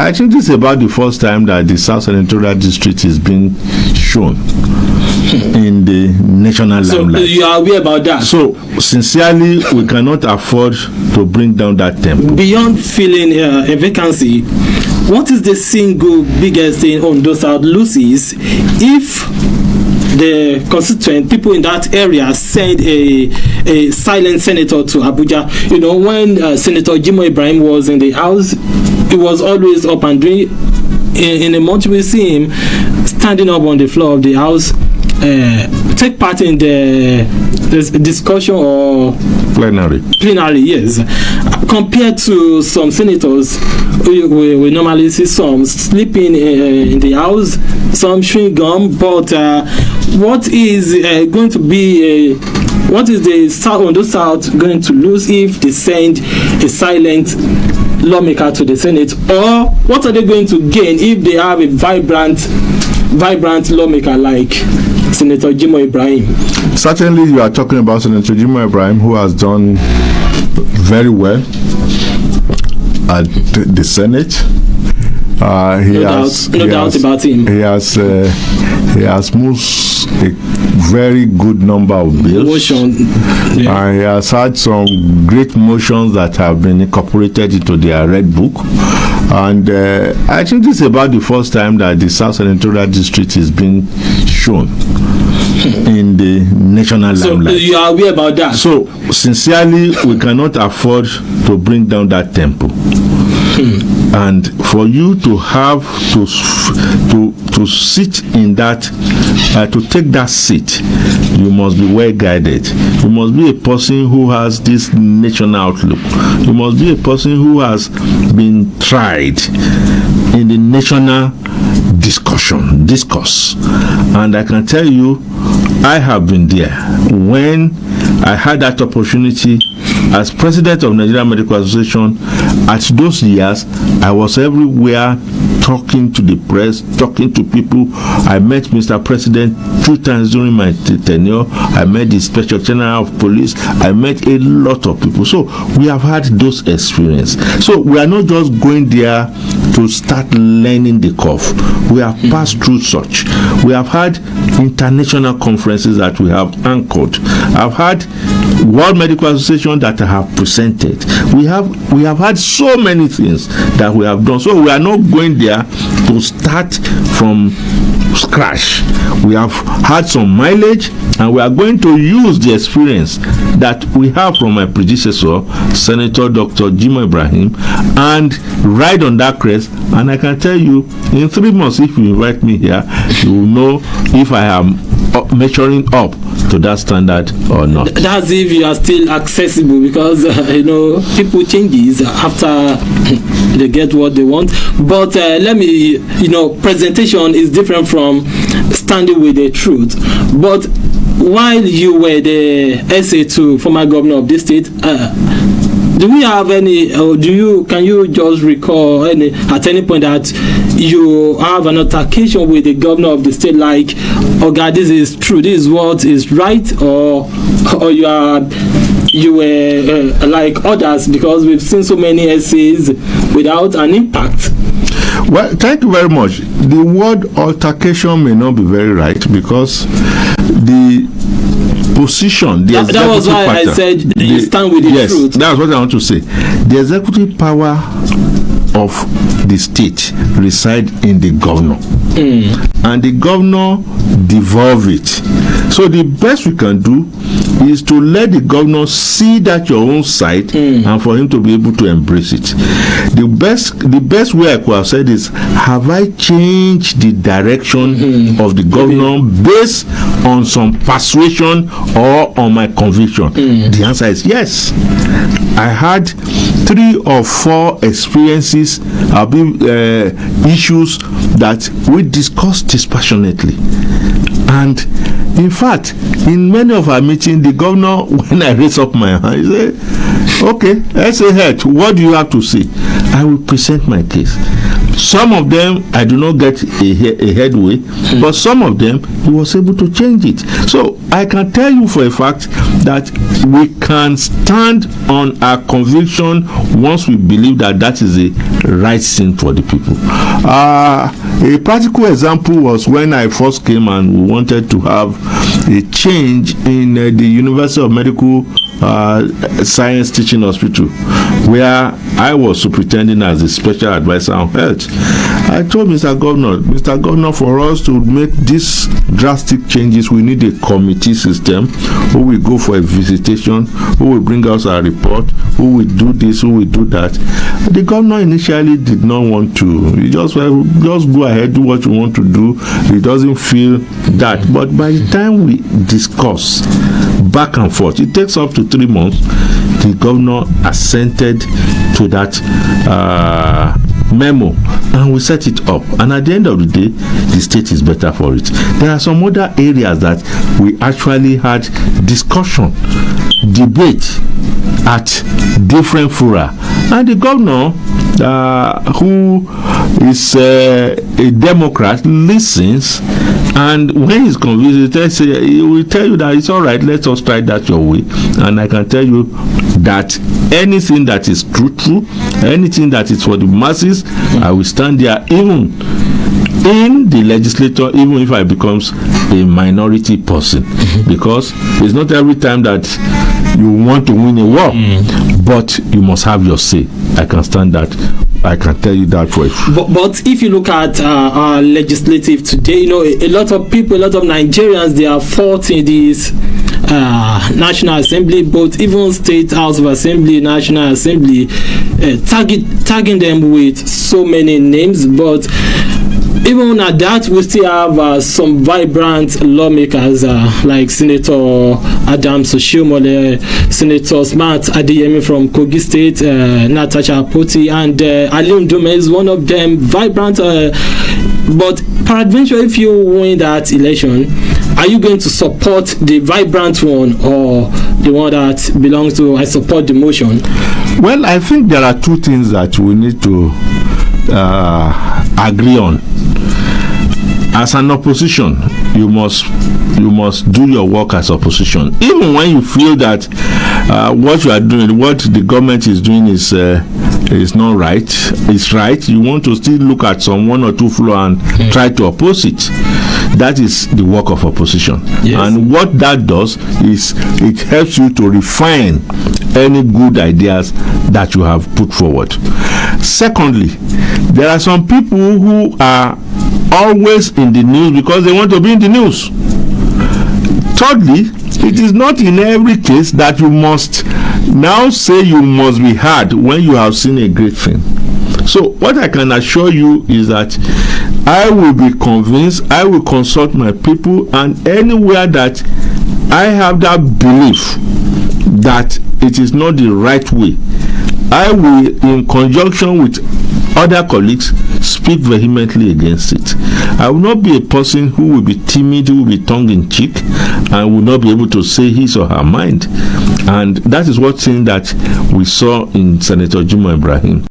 I think this is about the first time that the South Senatorial District is being shown in the national limelight. So you are aware about that? So sincerely, we cannot afford to bring down that tempo. Beyond filling a vacancy, what is the single biggest thing on those South loses if the constituent people in that area send a silent senator to Abuja? You know, when Senator Jimoh Ibrahim was in the House, he was always up and doing. In a month, we see him standing up on the floor of the House, take part in the discussion or plenary, yes. Compared to some senators, we normally see some sleeping in the House, some chewing gum. But what is going to be what is the South on the South going to lose if they send a silent lawmaker to the Senate, or what are they going to gain if they have a vibrant lawmaker like Senator Jimoh Ibrahim? Certainly, you are talking about Senator Jimoh Ibrahim, who has done very well at the Senate. No doubt about him. He has moved a very good number of bills. And he has had some great motions that have been incorporated into their Red Book. And I think this is about the first time that the South Senatorial District is being shown in the national limelight. So you are aware about that? So sincerely, we cannot afford to bring down that tempo. And for you to have to sit in that, to take that seat, you must be well guided. You must be a person who has this national outlook. You must be a person who has been tried in the national discourse. And I can tell you, I have been there when I had that opportunity as president of Nigeria Medical Association. At those years, I was everywhere talking to the press, talking to people. I met Mr. President 2 times during my tenure. I met the Inspector General of Police. I met a lot of people. So we have had those experiences. So we are not just going there to start learning the curve. We have passed through such. We have had international conferences that we have anchored. I've had World Medical Association that I have presented. We have had so many things that we have done. So we are not going there to start from scratch. We have had some mileage, and we are going to use the experience that we have from my predecessor, Senator Dr. Jimoh Ibrahim, and ride on that crest. And I can tell you, in 3 months, if you invite me here, you will know if I am measuring up to that standard or not. That's if you are still accessible, because people changes after they get what they want. But let me, presentation is different from standing with the truth. But while you were the essay to former governor of this state, do we have any, or can you just recall at any point that you have an altercation with the governor of the state, like, oh God, this is true, this is what is right, or you were like others, because we've seen so many essays without an impact? Well, thank you very much. The word altercation may not be very right, because the position, the executive that was why pattern, I said you stand with the truth. That's what I want to say. The executive power of the state reside in the governor, and the governor devolve it. So the best we can do is to let the governor see that your own side, and for him to be able to embrace it. The best way I could have said is, have I changed the direction of the governor based on some persuasion or on my conviction? The answer is yes. I had 3 or 4 experiences, issues that we discussed dispassionately. And in fact, in many of our meetings, the governor, when I raise up my hand, he said, okay, let's say, head, what do you have to say? I will present my case. Some of them I do not get a headway, but some of them he was able to change it. So I can tell you for a fact that we can stand on our conviction once we believe that that is the right thing for the people. A practical example was when I first came and we wanted to have a change in the University of Medical Science Teaching Hospital, where I was superintending as the special advisor on health. I told Mr. Governor, for us to make these drastic changes, we need a committee system who will go for a visitation, who will bring us a report, who will do this, who will do that. The governor initially did not want to. He just go ahead, do what you want to do. He doesn't feel that. But by the time we discuss back and forth, it takes up to 3 months, the governor assented to that memo, and we set it up, and at the end of the day the state is better for it. There are some other areas that we actually had discussion, debate at different fora, and the governor, who is a Democrat, listens, and when he's convinced, he will tell you that it's all right, let us try that your way. And I can tell you that anything that is true, anything that is for the masses, I will stand there, even in the legislature, even if I becomes a minority person, because it's not every time that you want to win a war, but you must have your say. I can stand that. I can tell you that for it. But if you look at our legislative today, a lot of people, a lot of Nigerians, they are fought in this National Assembly, but even State House of Assembly, National Assembly, tagging them with so many names. But even at that, we still have some vibrant lawmakers like Senator Adams Oshiomhole, Senator Smart Adeyemi from Kogi State, Natasha Poti, and Aliu Ndume is one of them. Vibrant, but peradventure, if you win that election, are you going to support the vibrant one or the one that belongs to I support the motion? Well, I think there are two things that we need to agree on. As an opposition, you must do your work as opposition, even when you feel that what you are doing, what the government is doing is not right. It's right. You want to still look at some one or two flaw and try to oppose it. That is the work of opposition. Yes. And what that does is it helps you to refine any good ideas that you have put forward. Secondly, there are some people who are always in the news because they want to be in the news. Thirdly, it is not in every case that you must now say you must be heard when you have seen a great thing. So what I can assure you is that I will be convinced, I will consult my people, and anywhere that I have that belief that it is not the right way, I will, in conjunction with other colleagues, speak vehemently against it. I will not be a person who will be timid, who will be tongue-in-cheek, and will not be able to say his or her mind. And that is one thing that we saw in Senator Jimoh Ibrahim.